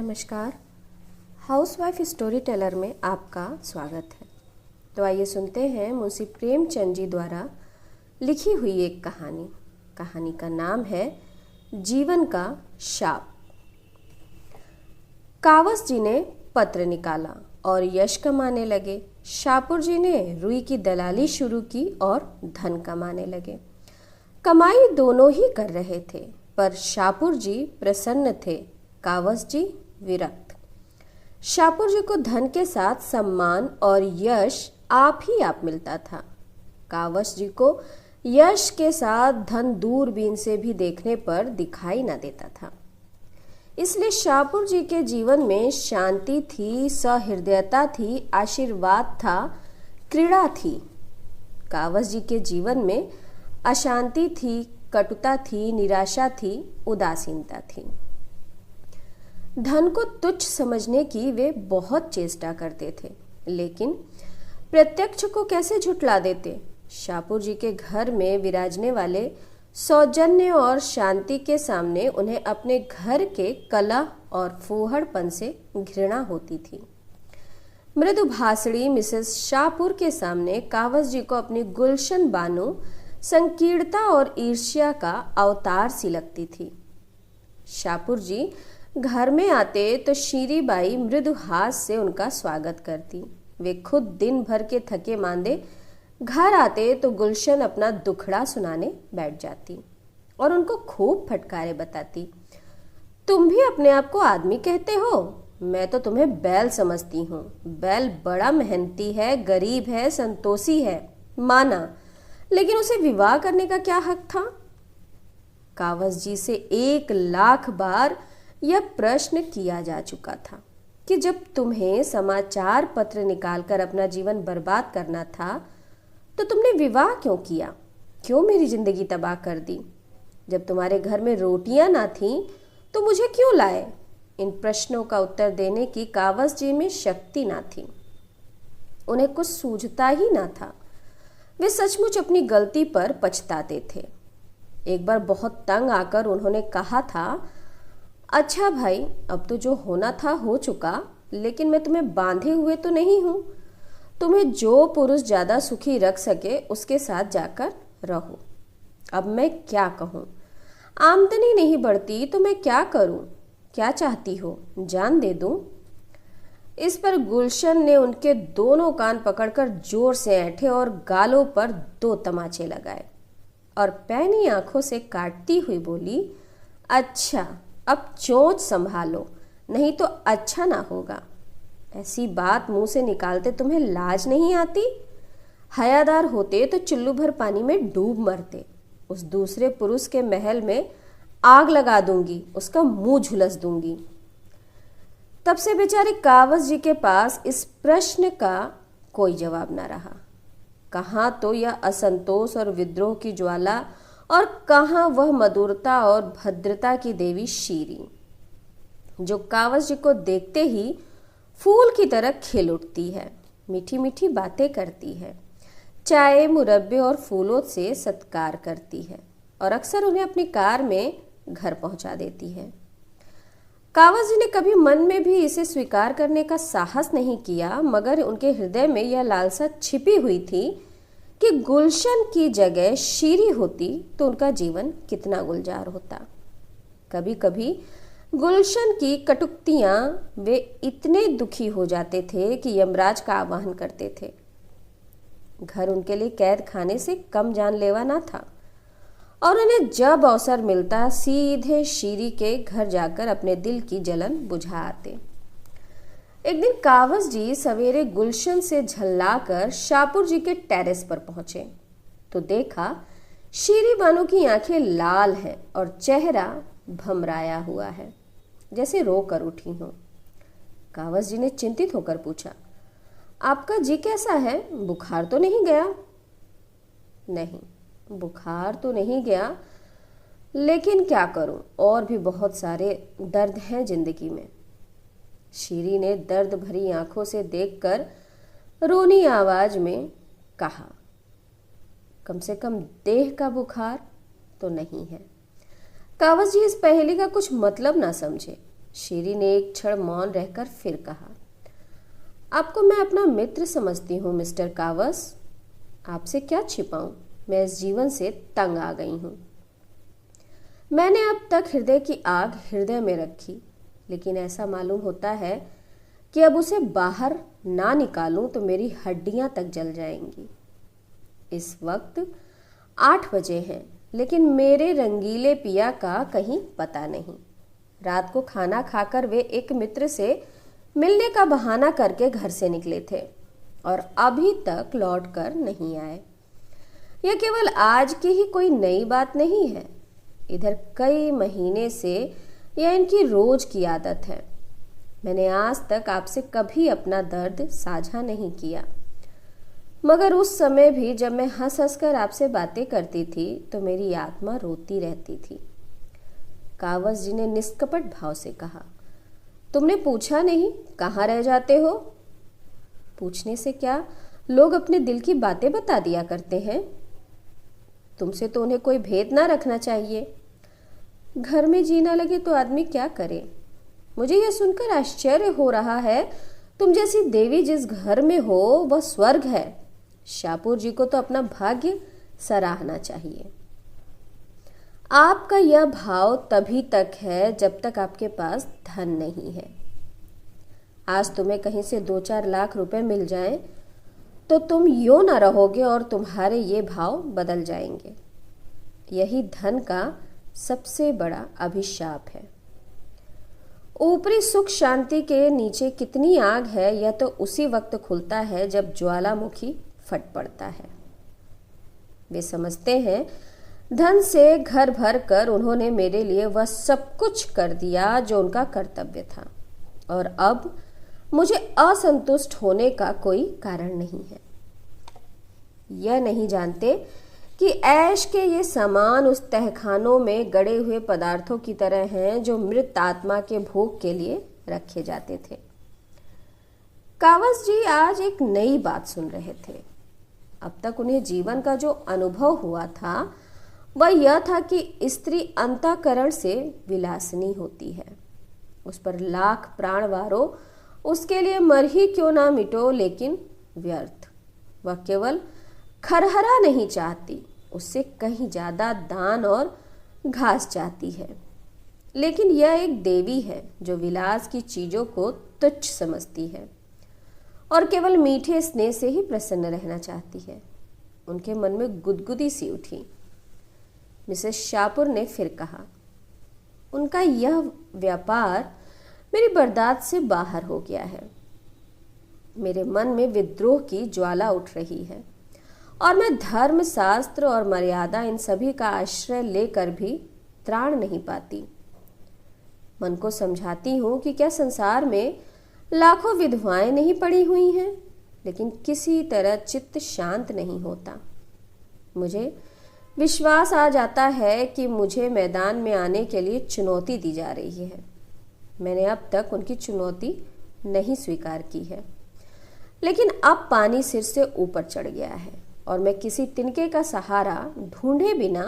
नमस्कार। Housewife story teller में आपका स्वागत है। तो आइए सुनते हैं मुंशी प्रेमचंद जी द्वारा लिखी हुई एक कहानी। कहानी का नाम है जीवन का शाप। कावस जी ने पत्र निकाला और यश कमाने लगे। शाहपुर जी ने रुई की दलाली शुरू की और धन कमाने लगे। कमाई दोनों ही कर रहे थे, पर शाहपुर जी प्रसन्न थे, कावस जी विरक्त। शाहपुर जी को धन के साथ सम्मान और यश आप ही आप मिलता था। कावस जी को यश के साथ धन दूरबीन से भी देखने पर दिखाई न देता था। इसलिए शाहपुर जी के जीवन में शांति थी, सहृदयता थी, आशीर्वाद था, क्रीड़ा थी। कावस जी के जीवन में अशांति थी, कटुता थी, निराशा थी, उदासीनता थी। धन को तुच्छ समझने की वे बहुत चेष्टा करते थे, लेकिन प्रत्यक्ष को कैसे झुठला देते। शाहपुर जी के घर में विराजने वाले सौजन्य और शांति के सामने उन्हें अपने घर के कला और फूहड़पन से घृणा होती थी। मृदु भाषणी मिसेस शाहपुर के सामने कावस जी को अपनी गुलशन बानो संकीर्णता और ईर्ष्या का अवतार सी लगती थी। शाहपुर जी घर में आते तो शीरी बाई मृदु हास से उनका स्वागत करती। वे खुद दिन भर के थके मांदे घर आते तो गुलशन अपना दुखड़ा सुनाने बैठ जाती और उनको खूब फटकारे बताती। तुम भी अपने आप को आदमी कहते हो? मैं तो तुम्हें बैल समझती हूँ। बैल बड़ा मेहनती है, गरीब है, संतोषी है, माना, लेकिन उसे विवाह करने का क्या हक था? कावस जी से 1,00,000 बार यह प्रश्न किया जा चुका था कि जब तुम्हें समाचार पत्र निकालकर अपना जीवन बर्बाद करना था तो तुमने विवाह क्यों किया? क्यों मेरी जिंदगी तबाह कर दी? जब तुम्हारे घर में रोटियां ना थीं तो मुझे क्यों लाए? इन प्रश्नों का उत्तर देने की कावस जी में शक्ति ना थी। उन्हें कुछ सूझता ही ना था। वे सचमुच अपनी गलती पर पछताते थे। एक बार बहुत तंग आकर उन्होंने कहा था, अच्छा भाई, अब तो जो होना था हो चुका, लेकिन मैं तुम्हें बांधे हुए तो नहीं हूं। तुम्हें जो पुरुष ज्यादा सुखी रख सके उसके साथ जाकर रहो। अब मैं क्या कहूं? आमदनी नहीं बढ़ती तो मैं क्या करूं? क्या चाहती हो, जान दे दूं? इस पर गुलशन ने उनके दोनों कान पकड़कर जोर से ऐंठे और गालों पर 2 तमाचे लगाए और पैनी आंखों से काटती हुई बोली, अच्छा, अब चोंच संभालो, नहीं तो अच्छा ना होगा। ऐसी बात मुंह से निकालते तुम्हें लाज नहीं आती? हयादार होते तो चुल्लू भर पानी में डूब मरते। उस दूसरे पुरुष के महल में आग लगा दूंगी, उसका मुंह झुलस दूंगी। तब से बेचारे कावस जी के पास इस प्रश्न का कोई जवाब न रहा। कहाँ तो यह असंतोष और विद्रोह की ज्वाला और कहाँ वह मधुरता और भद्रता की देवी शीरी, जो कावस जी को देखते ही फूल की तरह खिल उठती है, मीठी मीठी बातें करती है, चाय, मुरब्बे और फूलों से सत्कार करती है और अक्सर उन्हें अपनी कार में घर पहुंचा देती है। कावस जी ने कभी मन में भी इसे स्वीकार करने का साहस नहीं किया, मगर उनके हृदय में यह लालसा छिपी हुई थी कि गुलशन की जगह शीरी होती तो उनका जीवन कितना गुलजार होता। कभी कभी गुलशन की कटुक्तियां वे इतने दुखी हो जाते थे कि यमराज का आवाहन करते थे। घर उनके लिए कैद खाने से कम जानलेवा ना था और उन्हें जब अवसर मिलता सीधे शीरी के घर जाकर अपने दिल की जलन बुझा आते। एक दिन कावस जी सवेरे गुलशन से झल्लाकर शाहपुर जी के टेरेस पर पहुंचे तो देखा शीरी बानो की आंखें लाल हैं और चेहरा भमराया हुआ है, जैसे रो कर उठी हो। कावस जी ने चिंतित होकर पूछा, आपका जी कैसा है? बुखार तो नहीं गया? नहीं, बुखार तो नहीं गया, लेकिन क्या करूं, और भी बहुत सारे दर्द हैं जिंदगी में। शीरी ने दर्द भरी आंखों से देखकर रोनी आवाज में कहा, कम से कम देह का बुखार तो नहीं है। कावस जी इस पहेली का कुछ मतलब ना समझे। शीरी ने एक क्षण मौन रहकर फिर कहा, आपको मैं अपना मित्र समझती हूँ मिस्टर कावस। आपसे क्या छिपाऊं, मैं इस जीवन से तंग आ गई हूँ। मैंने अब तक हृदय की आग हृदय में रखी, लेकिन ऐसा मालूम होता है कि अब उसे बाहर ना निकालूं तो मेरी हड्डियां तक जल जाएंगी। इस वक्त 8 बजे हैं, लेकिन मेरे रंगीले पिया का कहीं पता नहीं। रात को खाना खाकर वे एक मित्र से मिलने का बहाना करके घर से निकले थे और अभी तक लौट कर नहीं आए। यह केवल आज की ही कोई नई बात नहीं है। इधर कई महीने से यह इनकी रोज की आदत है। मैंने आज तक आपसे कभी अपना दर्द साझा नहीं किया, मगर उस समय भी जब मैं हंस हंस कर आपसे बातें करती थी तो मेरी आत्मा रोती रहती थी। कावस जी ने निष्कपट भाव से कहा, तुमने पूछा नहीं कहाँ रह जाते हो? पूछने से क्या, लोग अपने दिल की बातें बता दिया करते हैं। तुमसे तो उन्हें कोई भेद ना रखना चाहिए। घर में जीना लगे तो आदमी क्या करे। मुझे यह सुनकर आश्चर्य हो रहा है, तुम जैसी देवी जिस घर में हो वह स्वर्ग है। शाहपुर जी को तो अपना भाग्य सराहना चाहिए। आपका यह भाव तभी तक है जब तक आपके पास धन नहीं है। आज तुम्हें कहीं से 2-4 लाख रुपए मिल जाएं तो तुम यूं ना रहोगे और तुम्हारे ये भाव बदल जाएंगे। यही धन का सबसे बड़ा अभिशाप है। ऊपरी सुख शांति के नीचे कितनी आग है यह तो उसी वक्त खुलता है जब ज्वालामुखी फट पड़ता है। वे समझते हैं धन से घर भर कर उन्होंने मेरे लिए वह सब कुछ कर दिया जो उनका कर्तव्य था, और अब मुझे असंतुष्ट होने का कोई कारण नहीं है। यह नहीं जानते कि ऐश के ये सामान उस तहखानों में गड़े हुए पदार्थों की तरह हैं जो मृत आत्मा के भोग के लिए रखे जाते थे। कावस जी आज एक नई बात सुन रहे थे। अब तक उन्हें जीवन का जो अनुभव हुआ था वह यह था कि स्त्री अंतःकरण से विलासिनी होती है। उस पर लाख प्राण वारो, उसके लिए मर ही क्यों ना मिटो, लेकिन व्यर्थ। वह केवल खरहरा नहीं चाहती, उससे कहीं ज्यादा दान और घास चाहती है। लेकिन यह एक देवी है जो विलास की चीजों को तुच्छ समझती है और केवल मीठे स्नेह से ही प्रसन्न रहना चाहती है। उनके मन में गुदगुदी सी उठी। मिसेस शाहपुर ने फिर कहा, उनका यह व्यापार मेरी बर्दाश्त से बाहर हो गया है। मेरे मन में विद्रोह की ज्वाला उठ रही है और मैं धर्म, शास्त्र और मर्यादा इन सभी का आश्रय लेकर भी त्राण नहीं पाती। मन को समझाती हूँ कि क्या संसार में लाखों विधवाएं नहीं पड़ी हुई हैं, लेकिन किसी तरह चित्त शांत नहीं होता। मुझे विश्वास आ जाता है कि मुझे मैदान में आने के लिए चुनौती दी जा रही है। मैंने अब तक उनकी चुनौती नहीं स्वीकार की है, लेकिन अब पानी सिर से ऊपर चढ़ गया है और मैं किसी तिनके का सहारा ढूंढे बिना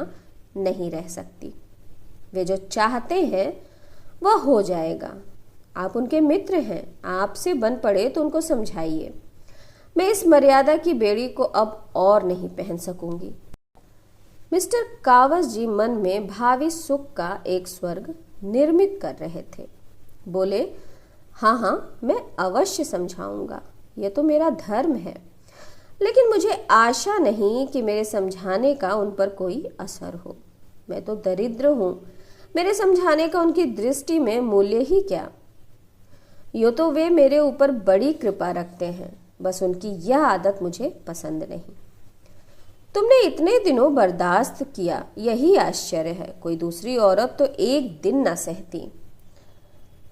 नहीं रह सकती। वे जो चाहते हैं वह हो जाएगा। आप उनके मित्र हैं, आपसे बन पड़े तो उनको समझाइए। मैं इस मर्यादा की बेड़ी को अब और नहीं पहन सकूंगी। मिस्टर कावस जी मन में भावी सुख का एक स्वर्ग निर्मित कर रहे थे। बोले, हाँ हाँ, मैं अवश्य समझाऊंगा, यह तो मेरा धर्म है। लेकिन मुझे आशा नहीं कि मेरे समझाने का उन पर कोई असर हो। मैं तो दरिद्र हूं, मेरे समझाने का उनकी दृष्टि में मूल्य ही क्या। यो तो वे मेरे ऊपर बड़ी कृपा रखते हैं, बस उनकी यह आदत मुझे पसंद नहीं। तुमने इतने दिनों बर्दाश्त किया, यही आश्चर्य है। कोई दूसरी औरत तो एक दिन ना सहती।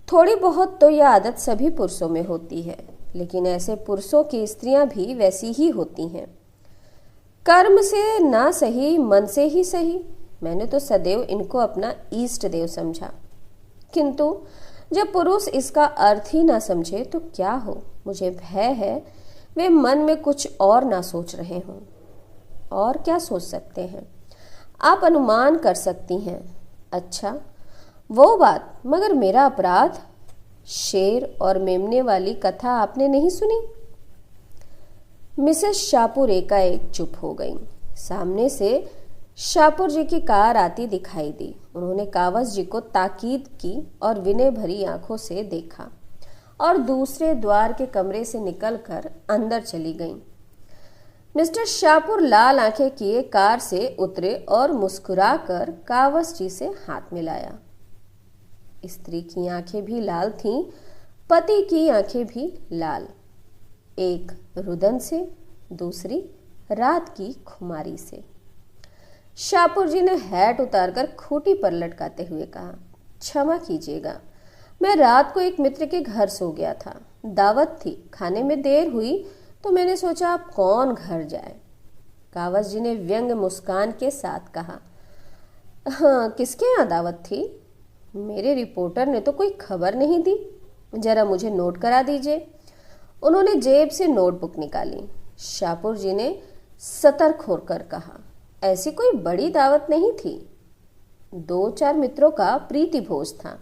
थोड़ी बहुत तो यह आदत सभी पुरुषों में होती है, लेकिन ऐसे पुरुषों की स्त्रियां भी वैसी ही होती हैं। कर्म से ना सही, मन से ही सही। मैंने तो सदैव इनको अपना इष्ट देव समझा, किंतु जब पुरुष इसका अर्थ ही ना समझे तो क्या हो। मुझे भय है वे मन में कुछ और ना सोच रहे हों। और क्या सोच सकते हैं? आप अनुमान कर सकती हैं। अच्छा, वो बात, मगर मेरा अपराध? शेर और मेमने वाली कथा आपने नहीं सुनी? मिसेस शाहपुर एकाएक चुप हो गईं। सामने से शाहपुर जी की कार आती दिखाई दी। उन्होंने कावस जी को ताकीद की और विनय भरी आंखों से देखा और दूसरे द्वार के कमरे से निकलकर अंदर चली गईं। मिस्टर शाहपुर लाल आंखें किए कार से उतरे और मुस्कुराकर कावस जी से हाथ मिलाया। स्त्री की आंखें भी लाल थीं, पति की आंखें भी लाल, एक रुदन से, दूसरी रात की खुमारी से। शाहपुर जी ने हैट उतारकर खूंटी पर लटकाते हुए कहा, क्षमा कीजिएगा, मैं रात को एक मित्र के घर सो गया था। दावत थी, खाने में देर हुई तो मैंने सोचा अब कौन घर जाए। कावस जी ने व्यंग मुस्कान के साथ कहा, हाँ, किसके यहाँ दावत थी? मेरे रिपोर्टर ने तो कोई खबर नहीं दी, जरा मुझे नोट करा दीजिए। उन्होंने जेब से नोटबुक निकाली। शाहपुर जी ने सतर्क होकर कहा, ऐसी कोई बड़ी दावत नहीं थी, 2-4 मित्रों का प्रीति भोज था।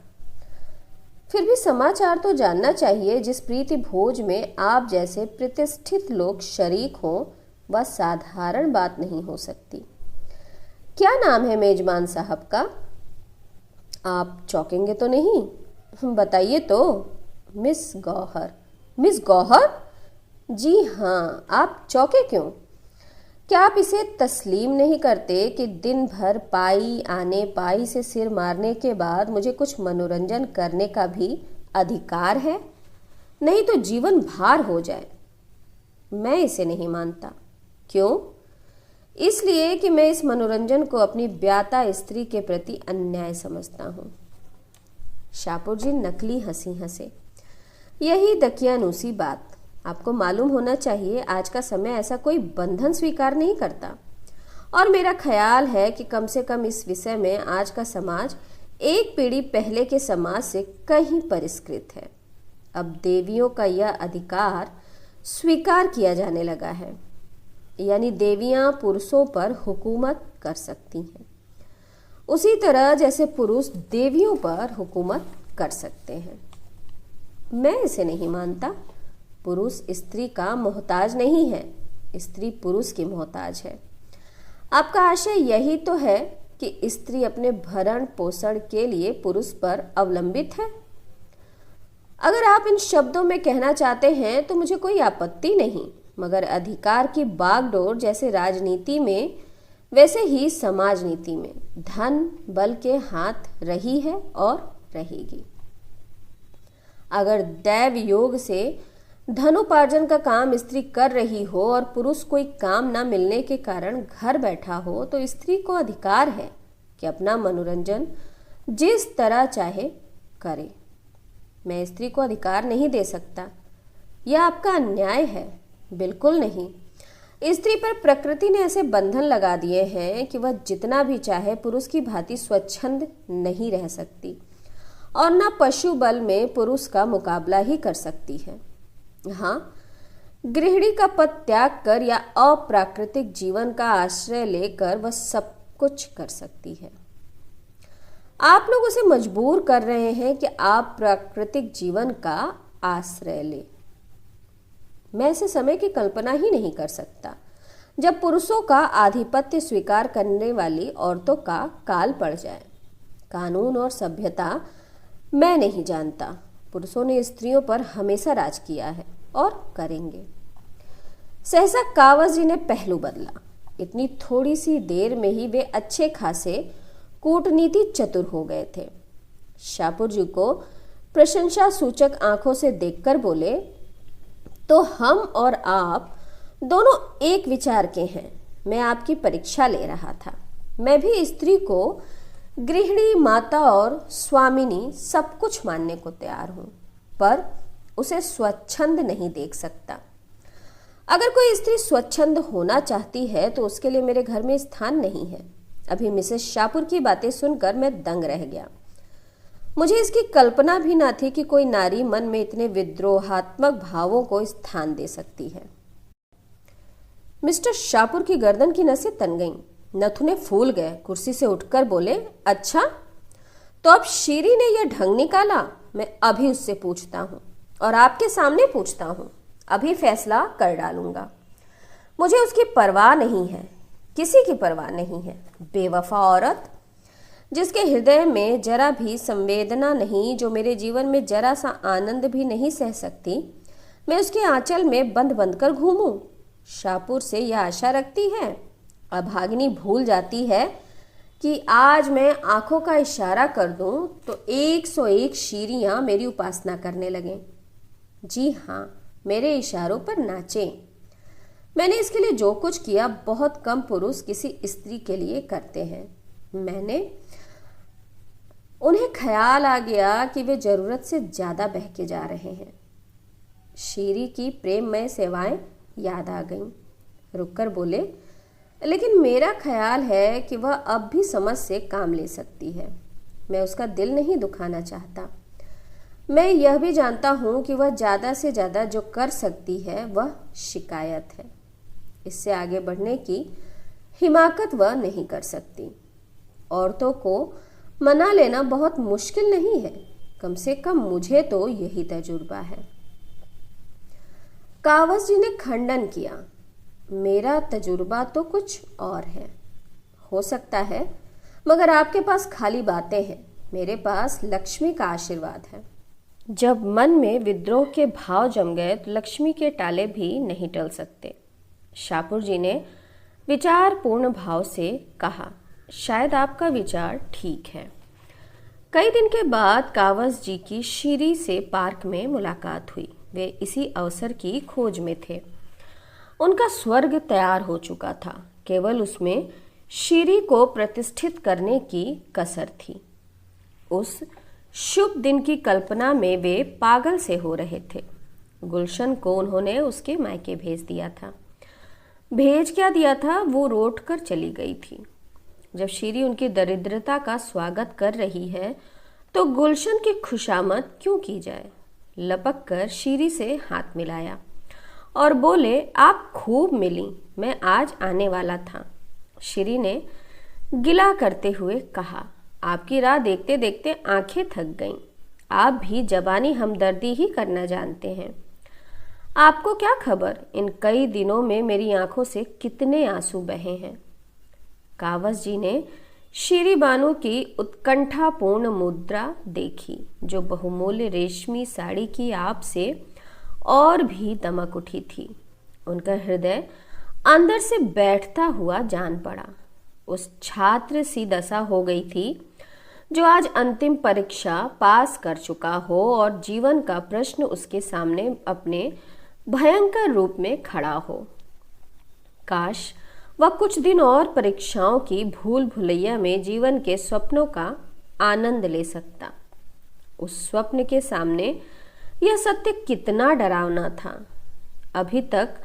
फिर भी समाचार तो जानना चाहिए। जिस प्रीति भोज में आप जैसे प्रतिष्ठित लोग शरीक हों, वह साधारण बात नहीं हो सकती। क्या नाम है मेजबान साहब का? आप चौंकेंगे तो नहीं? बताइए तो। मिस गौहर। मिस गौहर? जी हाँ, आप चौंके क्यों? क्या आप इसे तस्लीम नहीं करते कि दिन भर पाई आने पाई से सिर मारने के बाद मुझे कुछ मनोरंजन करने का भी अधिकार है? नहीं तो जीवन भार हो जाए। मैं इसे नहीं मानता। क्यों? इसलिए कि मैं इस मनोरंजन को अपनी ब्याता स्त्री के प्रति अन्याय समझता हूँ। शाहपुर जी नकली हंसी हंसे। यही दकियानूसी बात। आपको मालूम होना चाहिए, आज का समय ऐसा कोई बंधन स्वीकार नहीं करता, और मेरा ख्याल है कि कम से कम इस विषय में आज का समाज एक पीढ़ी पहले के समाज से कहीं परिष्कृत है। अब देवियों का यह अधिकार स्वीकार किया जाने लगा है, यानी देवियां पुरुषों पर हुकूमत कर सकती हैं, उसी तरह जैसे पुरुष देवियों पर हुकूमत कर सकते हैं। मैं इसे नहीं मानता। पुरुष स्त्री का मोहताज नहीं है, स्त्री पुरुष की मोहताज है। आपका आशय यही तो है कि स्त्री अपने भरण पोषण के लिए पुरुष पर अवलंबित है। अगर आप इन शब्दों में कहना चाहते हैं तो मुझे कोई आपत्ति नहीं, मगर अधिकार की बागडोर जैसे राजनीति में वैसे ही समाज नीति में धन बल के हाथ रही है और रहेगी। अगर दैव योग से धनोपार्जन का काम स्त्री कर रही हो और पुरुष कोई काम न मिलने के कारण घर बैठा हो, तो स्त्री को अधिकार है कि अपना मनोरंजन जिस तरह चाहे करे। मैं स्त्री को अधिकार नहीं दे सकता। यह आपका अन्याय है। बिल्कुल नहीं। स्त्री पर प्रकृति ने ऐसे बंधन लगा दिए हैं कि वह जितना भी चाहे पुरुष की भांति स्वच्छंद नहीं रह सकती, और न पशु बल में पुरुष का मुकाबला ही कर सकती है। हाँ, गृहिणी का पद त्याग कर या अप्राकृतिक जीवन का आश्रय लेकर वह सब कुछ कर सकती है। आप लोग उसे मजबूर कर रहे हैं कि आप प्राकृतिक जीवन का आश्रय ले। मैं ऐसे समय की कल्पना ही नहीं कर सकता जब पुरुषों का आधिपत्य स्वीकार करने वाली औरतों का काल पड़ जाए। कानून और सभ्यता मैं नहीं जानता। पुरुषों ने स्त्रियों पर हमेशा राज किया है और करेंगे। सहसा कावस जी ने पहलू बदला। इतनी थोड़ी सी देर में ही वे अच्छे खासे कूटनीति चतुर हो गए थे। शाहपुर जी को प्रशंसा सूचक आंखों से देखकर बोले, तो हम और आप दोनों एक विचार के हैं। मैं आपकी परीक्षा ले रहा था। मैं भी स्त्री को गृहिणी, माता और स्वामिनी सब कुछ मानने को तैयार हूं, पर उसे स्वच्छंद नहीं देख सकता। अगर कोई स्त्री स्वच्छंद होना चाहती है तो उसके लिए मेरे घर में स्थान नहीं है। अभी मिसेस शाहपुर की बातें सुनकर मैं दंग रह गया। मुझे इसकी कल्पना भी ना थी कि कोई नारी मन में इतने विद्रोहात्मक भावों को स्थान दे सकती है। मिस्टर शाहपुर की गर्दन की नसें तन गईं, नथुने फूल गए। कुर्सी से उठकर बोले, अच्छा, तो अब शीरी ने यह ढंग निकाला, मैं अभी उससे पूछता हूँ और आपके सामने पूछता हूँ, अभी फैसला कर डालूंगा। मुझे उसकी परवाह नहीं है, किसी की परवाह नहीं है। बेवफा औरत, जिसके हृदय में जरा भी संवेदना नहीं, जो मेरे जीवन में जरा सा आनंद भी नहीं सह सकती, मैं उसके आंचल में बंद बंद कर घूमूं। शाहपुर से यह आशा रखती है। अभागिनी भूल जाती है कि आज मैं आंखों का इशारा कर दूं तो 101 शीरियां मेरी उपासना करने लगें। जी हाँ, मेरे इशारों पर नाचें। मैंने इसके लिए जो कुछ किया बहुत कम पुरुष किसी स्त्री के लिए करते हैं। उन्हें ख्याल आ गया कि वे जरूरत से ज्यादा बहके जा रहे हैं। शीरी की प्रेममय सेवाएं याद आ गईं। रुककर बोले, लेकिन मेरा ख्याल है कि वह अब भी समझ से काम ले सकती है। मैं उसका दिल नहीं दुखाना चाहता। मैं यह भी जानता हूं कि वह ज्यादा से ज्यादा जो कर सकती है वह शिकायत है। इससे आगे बढ़ने की हिमाकत वह नहीं कर सकती। औरतों को मना लेना बहुत मुश्किल नहीं है, कम से कम मुझे तो यही तजुर्बा है। कावस जी ने खंडन किया, मेरा तजुर्बा तो कुछ और है। हो सकता है, मगर आपके पास खाली बातें हैं, मेरे पास लक्ष्मी का आशीर्वाद है। जब मन में विद्रोह के भाव जम गए तो लक्ष्मी के टाले भी नहीं टल सकते। शाहपुर जी ने विचारपूर्ण भाव से कहा, शायद आपका विचार ठीक है। कई दिन के बाद कावस जी की शीरी से पार्क में मुलाकात हुई। वे इसी अवसर की खोज में थे। उनका स्वर्ग तैयार हो चुका था, केवल उसमें शीरी को प्रतिष्ठित करने की कसर थी। उस शुभ दिन की कल्पना में वे पागल से हो रहे थे। गुलशन को उन्होंने उसके मायके भेज दिया था। भेज क्या दिया था, वो रोट कर चली गई थी। जब शीरी उनकी दरिद्रता का स्वागत कर रही है तो गुलशन की खुशामद क्यों की जाए। लपक कर शीरी से हाथ मिलाया और बोले, आप खूब मिली, मैं आज आने वाला था। शीरी ने गिला करते हुए कहा, आपकी राह देखते देखते आंखें थक गईं। आप भी जबानी हमदर्दी ही करना जानते हैं। आपको क्या खबर, इन कई दिनों में मेरी आंखों से कितने आंसू बहे हैं। कावस जी ने शीरी बानो की उत्कंठापूर्ण मुद्रा देखी, जो बहुमूल्य रेशमी साड़ी की आप से और भी दमक उठी थी। उनका हृदय अंदर से बैठता हुआ जान पड़ा। उस छात्र सी दशा हो गई थी जो आज अंतिम परीक्षा पास कर चुका हो और जीवन का प्रश्न उसके सामने अपने भयंकर रूप में खड़ा हो। काश वह कुछ दिन और परीक्षाओं की भूल भुलैया में जीवन के स्वप्नों का आनंद ले सकता। उस स्वप्न के सामने यह सत्य कितना डरावना था। अभी तक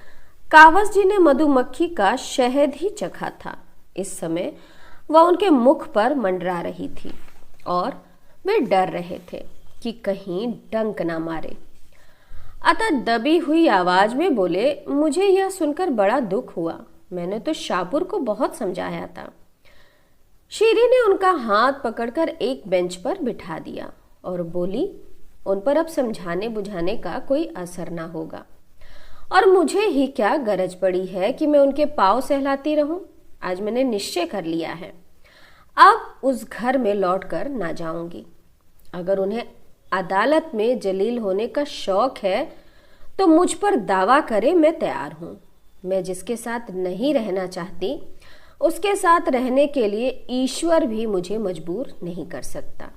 कावस जी ने मधुमक्खी का शहद ही चखा था। इस समय वह उनके मुख पर मंडरा रही थी और वे डर रहे थे कि कहीं डंक ना मारे। अतः दबी हुई आवाज में बोले, मुझे यह सुनकर बड़ा दुख हुआ। मैंने तो शाहपुर को बहुत समझाया था। शीरी ने उनका हाथ पकड़कर एक बेंच पर बिठा दिया और बोली, उन पर अब समझाने बुझाने का कोई असर ना होगा और मुझे ही क्या गरज पड़ी है कि मैं उनके पांव सहलाती रहूं। आज मैंने निश्चय कर लिया है, अब उस घर में लौटकर ना जाऊंगी। अगर उन्हें अदालत में जलील होने का शौक है तो मुझ पर दावा करे, मैं तैयार हूं। मैं जिसके साथ नहीं रहना चाहती उसके साथ रहने के लिए ईश्वर भी मुझे मजबूर नहीं कर सकता।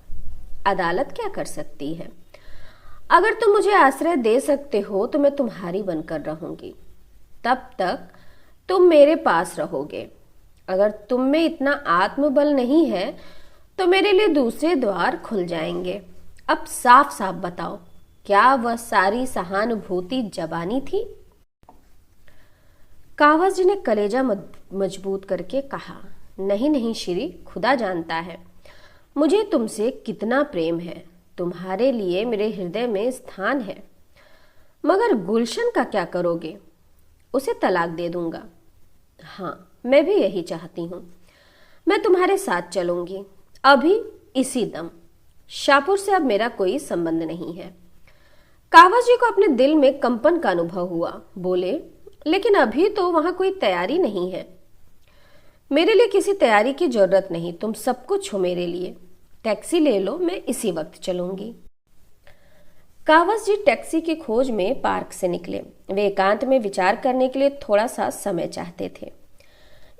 अदालत क्या कर सकती है? अगर तुम मुझे आश्रय दे सकते हो तो मैं तुम्हारी बनकर रहूंगी। तब तक तुम मेरे पास रहोगे। अगर तुम में इतना आत्मबल नहीं है तो मेरे लिए दूसरे द्वार खुल जाएंगे। अब साफ साफ बताओ, क्या वह सारी सहानुभूति जबानी थी? कावस जी ने कलेजा मजबूत करके कहा, नहीं नहीं शीरी, खुदा जानता है मुझे तुमसे कितना प्रेम है। तुम्हारे लिए मेरे हृदय में स्थान है। मगर गुलशन का क्या करोगे? उसे तलाक दे दूंगा। हाँ, मैं भी यही चाहती हूँ। मैं तुम्हारे साथ चलूंगी, अभी इसी दम। शाहपुर से अब मेरा कोई संबंध नहीं है। कावस जी को अपने दिल में कंपन का अनुभव हुआ। बोले, लेकिन अभी तो वहां कोई तैयारी नहीं है। मेरे लिए किसी तैयारी की जरूरत नहीं, तुम सब कुछ हो मेरे लिए। टैक्सी ले लो, मैं इसी वक्त चलूंगी। कावस जी टैक्सी की खोज में पार्क से निकले। वे एकांत में विचार करने के लिए थोड़ा सा समय चाहते थे।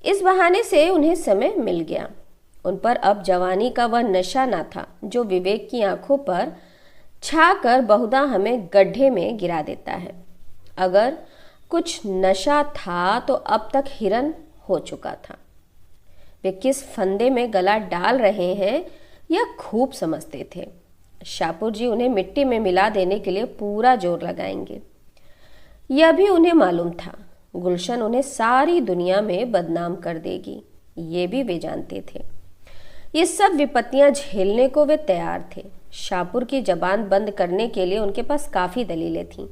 इस बहाने से उन्हें समय मिल गया। उन पर अब जवानी का वह नशा न था जो विवेक की आंखों पर छाकर बहुधा हमें गड्ढे में गिरा देता है। अगर कुछ नशा था तो अब तक हिरन हो चुका था। वे किस फंदे में गला डाल रहे हैं यह खूब समझते थे। शाहपुर जी उन्हें मिट्टी में मिला देने के लिए पूरा जोर लगाएंगे। यह भी उन्हें मालूम था। गुलशन उन्हें सारी दुनिया में बदनाम कर देगी, ये भी वे जानते थे। ये सब विपत्तियां झेलने को वे तैयार थे। शाहपुर की जबान बंद करने के लिए उनके पास काफी दलीलें थीं।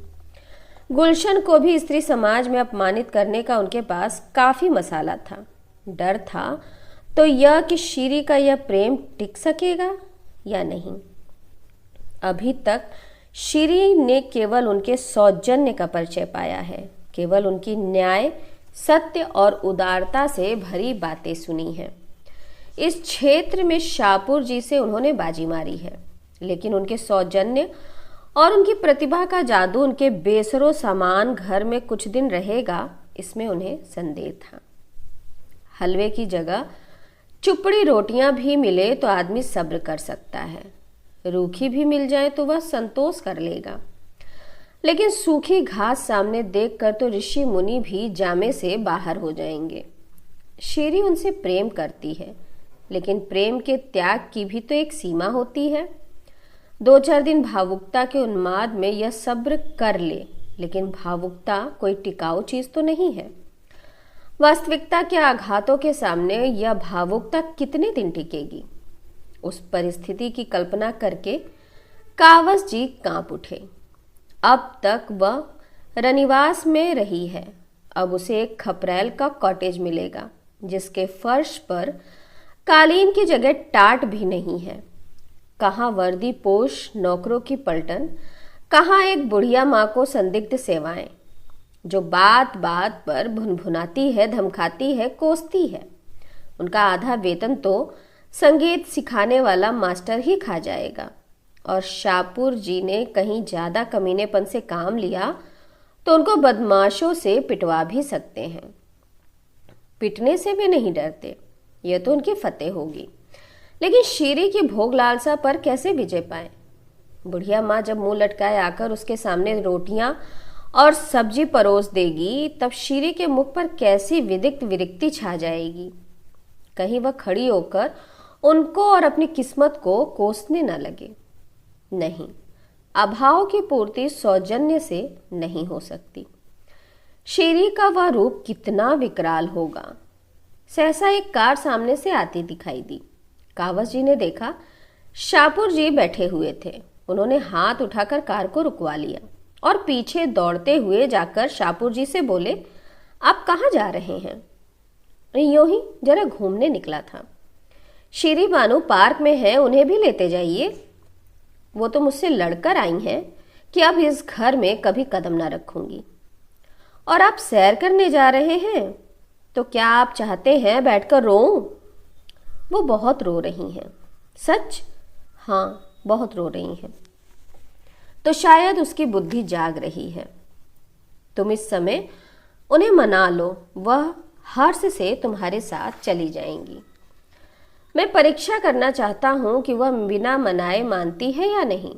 गुलशन को भी स्त्री समाज में अपमानित करने का उनके पास काफी मसाला था। डर था तो यह कि शीरी का यह प्रेम टिक सकेगा या नहीं। अभी तक शीरी ने केवल उनके सौजन्य का परिचय पाया है, केवल उनकी न्याय, सत्य और उदारता से भरी बातें सुनी हैं। इस क्षेत्र में शाहपुर जी से उन्होंने बाजी मारी है, लेकिन उनके सौजन्य और उनकी प्रतिभा का जादू उनके बेसरो सामान घर में कुछ दिन रहेगा, इसमें उन्हें संदेह था। हलवे की जगह चुपड़ी रोटियां भी मिले तो आदमी सब्र कर सकता है, रूखी भी मिल जाए तो वह संतोष कर लेगा, लेकिन सूखी घास सामने देखकर तो ऋषि मुनि भी जामे से बाहर हो जाएंगे। शीरी उनसे प्रेम करती है, लेकिन प्रेम के त्याग की भी तो एक सीमा होती है। 2-4 दिन भावुकता के उन्माद में यह सब्र कर ले, लेकिन भावुकता कोई टिकाऊ चीज तो नहीं है। वास्तविकता के आघातों के सामने यह भावुकता कितने दिन टिकेगी? उस परिस्थिति की कल्पना करके कावस जी कांप उठे। अब तक वह रनिवास में रही है, अब उसे एक खपरेल का कॉटेज मिलेगा जिसके फर्श पर कालीन की जगह टाट भी नहीं है। कहाँ वर्दी पोश नौकरों की पलटन, कहाँ एक बुढ़िया माँ को संदिग्ध सेवाएं जो बात बात पर भुनभुनाती है, धमकाती है, कोसती है। उनका आधा वेतन तो संगीत सिखाने वाला मास्टर ही खा जाएगा। और शाहपुर जी ने कहीं ज्यादा कमीनेपन से काम लिया तो उनको बदमाशों से पिटवा भी सकते हैं। पिटने से भी नहीं डरते, यह तो उनकी फतेह होगी, लेकिन शीरी की भोग लालसा पर कैसे विजय पाए? बुढ़िया माँ जब मुंह लटकाए आकर उसके सामने रोटियां और सब्जी परोस देगी, तब शीरी के मुख पर कैसी विदिक्त विरक्ति छा जाएगी। कहीं वह खड़ी होकर उनको और अपनी किस्मत को कोसने न लगे। नहीं, अभाव की पूर्ति सौजन्य से नहीं हो सकती। शीरी का वह रूप कितना विकराल होगा। सहसा एक कार सामने से आती दिखाई दी। कावस जी ने देखा शाहपुर जी बैठे हुए थे। उन्होंने हाथ उठाकर कार को रुकवा लिया और पीछे दौड़ते हुए जाकर शाहपुर जी से बोले, आप कहाँ जा रहे हैं? यूं ही जरा घूमने निकला था। शीरी बानू पार्क में है, उन्हें भी लेते जाइए। वो तो मुझसे लड़कर आई हैं कि अब इस घर में कभी कदम ना रखूंगी। और आप सैर करने जा रहे हैं तो क्या आप चाहते हैं बैठकर रोऊं? वो बहुत रो रही हैं। सच? हाँ, बहुत रो रही हैं। तो शायद उसकी बुद्धि जाग रही है। तुम इस समय उन्हें मना लो, वह हर्ष से तुम्हारे साथ चली जाएंगी। मैं परीक्षा करना चाहता हूं कि वह बिना मनाए मानती है या नहीं।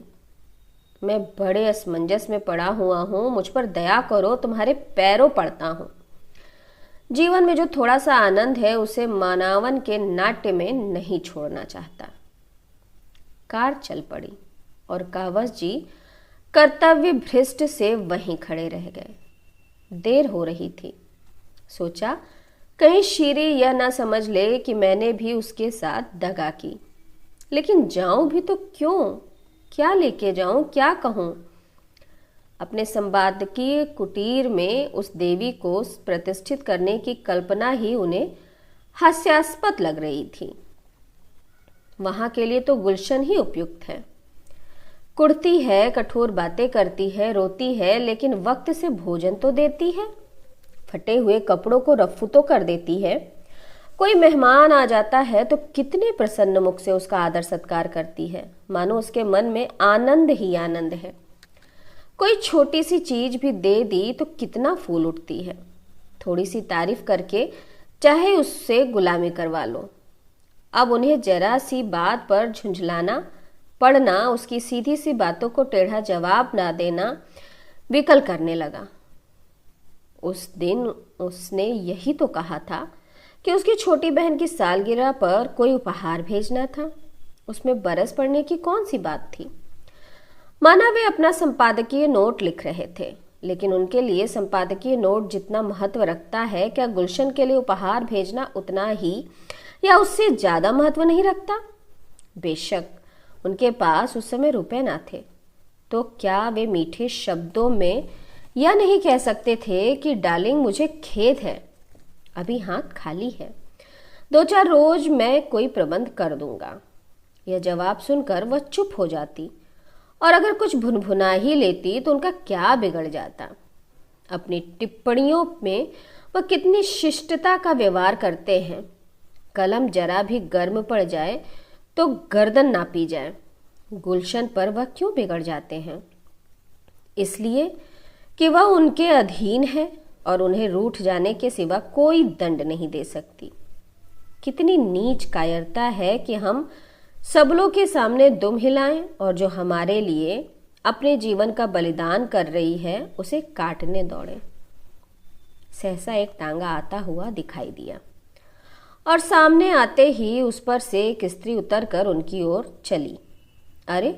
मैं बड़े असमंजस में पड़ा हुआ हूं, मुझ पर दया करो, तुम्हारे पैरों पड़ता हूं। जीवन में जो थोड़ा सा आनंद है उसे मानवन के नाट्य में नहीं छोड़ना चाहता। कार चल पड़ी और कावस जी कर्तव्य भ्रष्ट से वहीं खड़े रह गए। देर हो रही थी। सोचा कहीं शीरी यह ना समझ ले कि मैंने भी उसके साथ दगा की। लेकिन जाऊं भी तो क्यों? क्या लेके जाऊं, क्या कहूं? अपने संपादकीय कुटीर में उस देवी को प्रतिष्ठित करने की कल्पना ही उन्हें हास्यास्पद लग रही थी। वहां के लिए तो गुलशन ही उपयुक्त है। कुढ़ती है, कठोर बातें करती है, रोती है, लेकिन वक्त से भोजन तो देती है। फटे हुए कपड़ों को रफ्फू तो कर देती है। कोई मेहमान आ जाता है तो कितने प्रसन्न मुख से उसका आदर सत्कार करती है, मानो उसके मन में आनंद ही आनंद है। कोई छोटी सी चीज भी दे दी तो कितना फूल उठती है। थोड़ी सी तारीफ करके चाहे उससे गुलामी करवा लो। अब उन्हें जरा सी बात पर झुंझलाना पड़ना, उसकी सीधी सी बातों को टेढ़ा जवाब ना देना विकल करने लगा। उस दिन उसने यही तो कहा था कि उसकी छोटी बहन की सालगिरह पर कोई उपहार भेजना था। उसमें बरस पड़ने की कौन सी बात थी। माना वे अपना संपादकीय नोट लिख रहे थे, लेकिन उनके लिए संपादकीय नोट जितना महत्व रखता है, क्या गुलशन के लिए उपहार भेजना उतना ही या उससे ज्यादा महत्व नहीं रखता? बेशक उनके पास उस समय रुपए ना थे, तो क्या वे मीठे शब्दों में यह नहीं कह सकते थे कि डार्लिंग मुझे खेद है, अभी हाथ खाली है, 2-4 रोज मैं कोई प्रबंध कर दूंगा। यह जवाब सुनकर वह चुप हो जाती, और अगर कुछ भुनभुना ही लेती तो उनका क्या बिगड़ जाता। अपनी टिप्पणियों में वह कितनी शिष्टता का व्यवहार करते हैं। कलम जरा भी गर्म पड़ जाए तो गर्दन नापी जाए। गुलशन पर वह क्यों बिगड़ जाते हैं? इसलिए कि वह उनके अधीन है और उन्हें रूठ जाने के सिवा कोई दंड नहीं दे सकती। कितनी नीच कायरता है कि हम सबलों के सामने दुम हिलाएं और जो हमारे लिए अपने जीवन का बलिदान कर रही है उसे काटने दौड़े। सहसा एक टांगा आता हुआ दिखाई दिया और सामने आते ही उस पर से एक स्त्री उतरकर उनकी ओर चली। अरे,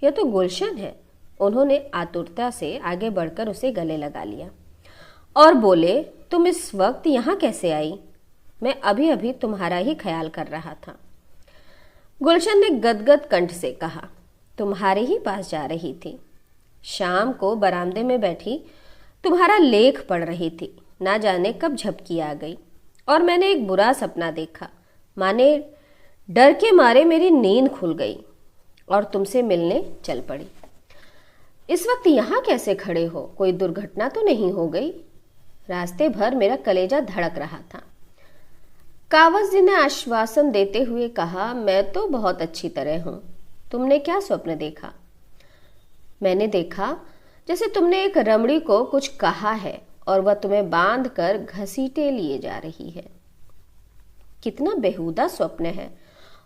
यह तो गुलशन है। उन्होंने आतुरता से आगे बढ़कर उसे गले लगा लिया और बोले, तुम इस वक्त यहाँ कैसे आई? मैं अभी अभी तुम्हारा ही ख्याल कर रहा था। गुलशन ने गदगद कंठ से कहा, तुम्हारे ही पास जा रही थी। शाम को बरामदे में बैठी तुम्हारा लेख पढ़ रही थी, ना जाने कब झपकी आ गई और मैंने एक बुरा सपना देखा। माने डर के मारे मेरी नींद खुल गई और तुमसे मिलने चल पड़ी। इस वक्त यहाँ कैसे खड़े हो? कोई दुर्घटना तो नहीं हो गई? रास्ते भर मेरा कलेजा धड़क रहा था। कावस जी ने आश्वासन देते हुए कहा, मैं तो बहुत अच्छी तरह हूं। तुमने क्या स्वप्न देखा? मैंने देखा जैसे तुमने एक रमणी को कुछ कहा है और वह तुम्हें बांध कर घसीटे लिए जा रही है। कितना बेहुदा स्वप्न है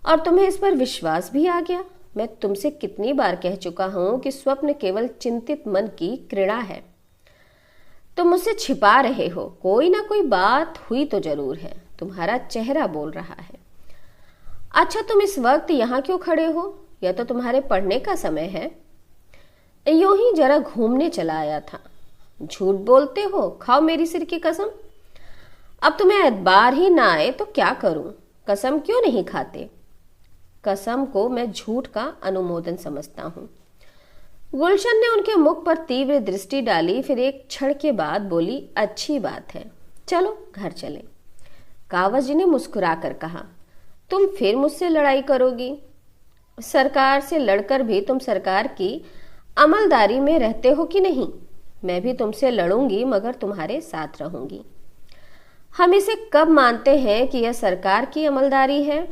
और तुम्हें इस पर विश्वास भी आ गया। मैं तुमसे कितनी बार कह चुका हूं कि स्वप्न केवल चिंतित मन की क्रीड़ा है। तुम मुझसे छिपा रहे हो। कोई ना कोई बात हुई तो जरूर है। तुम्हारा चेहरा बोल रहा है। अच्छा, तुम इस वक्त यहाँ क्यों खड़े हो? यह तो तुम्हारे पढ़ने का समय है। यूं ही जरा घूमने चला आया था। झूठ बोलते हो, खाओ मेरी सिर की कसम। अब तुम्हें एतबार ही ना आए तो क्या करूं? कसम क्यों नहीं खाते? कसम को मैं झूठ का अनुमोदन समझता हूं। गुलशन ने उनके मुख पर तीव्र दृष्टि डाली, फिर एक क्षण के बाद बोली, अच्छी बात है, चलो घर चलें। कावस जी ने मुस्कुराकर कहा, तुम फिर मुझसे लड़ाई करोगी? सरकार से लड़कर भी तुम सरकार की अमलदारी में रहते हो कि नहीं? मैं भी तुमसे लड़ूंगी, मगर तुम्हारे साथ रहूंगी। हम इसे कब मानते हैं कि यह सरकार की अमलदारी है?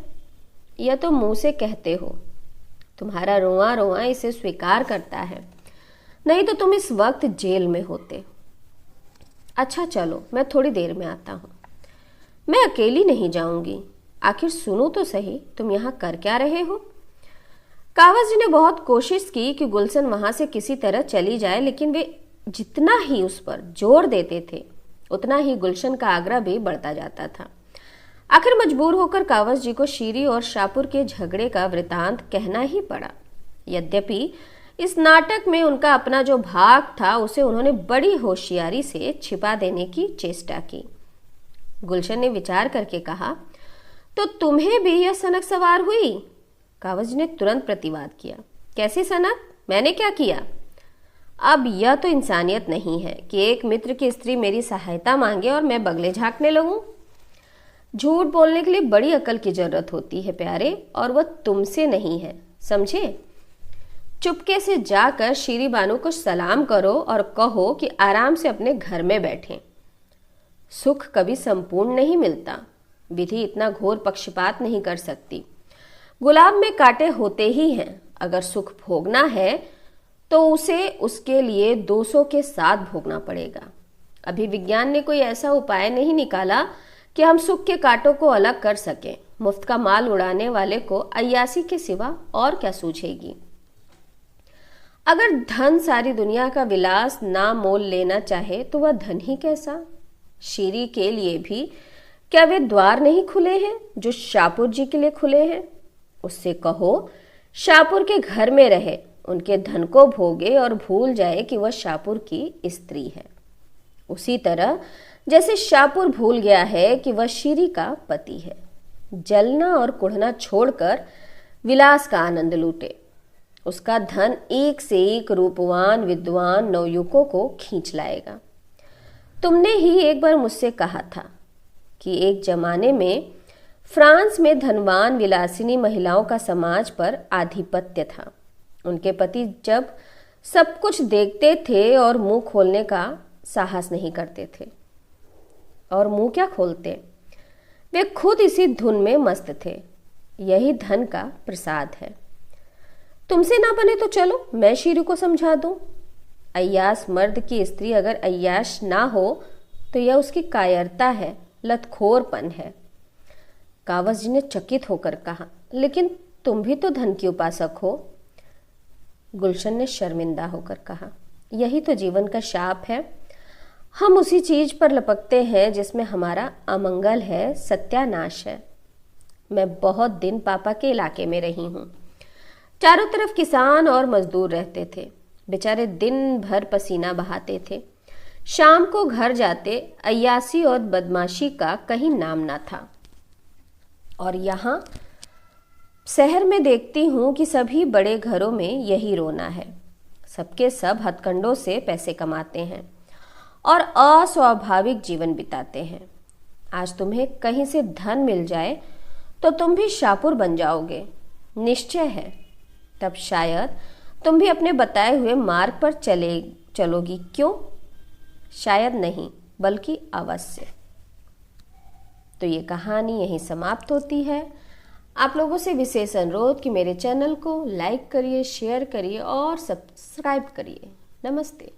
यह तो मुंह से कहते हो। तुम्हारा रोआ रोआ इसे स्वीकार करता है, नहीं तो तुम इस वक्त जेल में होते। अच्छा चलो, मैं थोड़ी देर में आता हूं। मैं अकेली नहीं जाऊंगी। आखिर सुनो तो सही, तुम यहाँ कर क्या रहे हो? कावस जी ने बहुत कोशिश की कि गुलशन वहां से किसी तरह चली जाए, लेकिन वे जितना ही उस पर जोर देते थे उतना ही गुलशन का आग्रह भी बढ़ता जाता था। आखिर मजबूर होकर कावस जी को शीरी और शाहपुर के झगड़े का वृतांत कहना ही पड़ा। यद्यपि इस नाटक में उनका अपना जो भाग था उसे उन्होंने बड़ी होशियारी से छिपा देने की चेष्टा की। गुलशन ने विचार करके कहा, तो तुम्हें भी यह सनक सवार हुई? कावस जी ने तुरंत प्रतिवाद किया, कैसी सनक? मैंने क्या किया? अब यह तो इंसानियत नहीं है कि एक मित्र की स्त्री मेरी सहायता मांगे और मैं बगले झांकने लगूं। झूठ बोलने के लिए बड़ी अकल की जरूरत होती है प्यारे, और वह तुमसे नहीं है, समझे। चुपके से जाकर शीरी बानू को सलाम करो और कहो कि आराम से अपने घर में बैठें। सुख कभी संपूर्ण नहीं मिलता, विधि इतना घोर पक्षपात नहीं कर सकती। गुलाब में कांटे होते ही हैं, अगर सुख भोगना है तो उसे उसके लिए 200 के साथ भोगना पड़ेगा। अभी विज्ञान ने कोई ऐसा उपाय नहीं निकाला कि हम सुख के कांटों को अलग कर सकें। मुफ्त का माल उड़ाने वाले को अय्यासी के सिवा और क्या सूझेगी। अगर धन सारी दुनिया का विलास ना मोल लेना चाहे तो वह धन ही कैसा। शीरी के लिए भी क्या वे द्वार नहीं खुले हैं जो शाहपुर जी के लिए खुले हैं। उससे कहो शाहपुर के घर में रहे, उनके धन को भोगे और भूल जाए कि वह शाहपुर की स्त्री है, उसी तरह जैसे शाहपुर भूल गया है कि वह शीरी का पति है। जलना और कुढ़ना छोड़कर विलास का आनंद लूटे। उसका धन एक से एक रूपवान विद्वान नवयुवकों को खींच लाएगा। तुमने ही एक बार मुझसे कहा था कि एक जमाने में फ्रांस में धनवान विलासिनी महिलाओं का समाज पर आधिपत्य था। उनके पति जब सब कुछ देखते थे और मुंह खोलने का साहस नहीं करते थे। और मुंह क्या खोलते, वे खुद इसी धुन में मस्त थे। यही धन का प्रसाद है। तुमसे ना बने तो चलो मैं शीरी को समझा दूं। अय्यास मर्द की स्त्री अगर अय्याश ना हो तो यह उसकी कायरता है, लतखोरपन है। कावस जी ने चकित होकर कहा, लेकिन तुम भी तो धन की उपासक हो। गुलशन ने शर्मिंदा होकर कहा, यही तो जीवन का शाप है। हम उसी चीज पर लपकते हैं जिसमें हमारा अमंगल है, सत्यानाश है। मैं बहुत दिन पापा के इलाके में रही हूं। चारों तरफ किसान और मजदूर रहते थे। बेचारे दिन भर पसीना बहाते थे। शाम को घर जाते अय्यासी और बदमाशी का कहीं नाम ना था। और यहाँ शहर में देखती हूँ कि सभी बड़े घरों में यही रोना है। सबके सब हथकंडों से पैसे कमाते हैं और अस्वाभाविक जीवन बिताते हैं। आज तुम्हें कहीं से धन मिल जाए तो तुम भी शाहपुर बन जाओगे, निश्चय है। तब शायद तुम भी अपने बताए हुए मार्ग पर चलोगी। क्यों? शायद नहीं, बल्कि अवश्य। तो ये कहानी यहीं समाप्त होती है। आप लोगों से विशेष अनुरोध कि मेरे चैनल को लाइक करिए, शेयर करिए और सब्सक्राइब करिए। नमस्ते।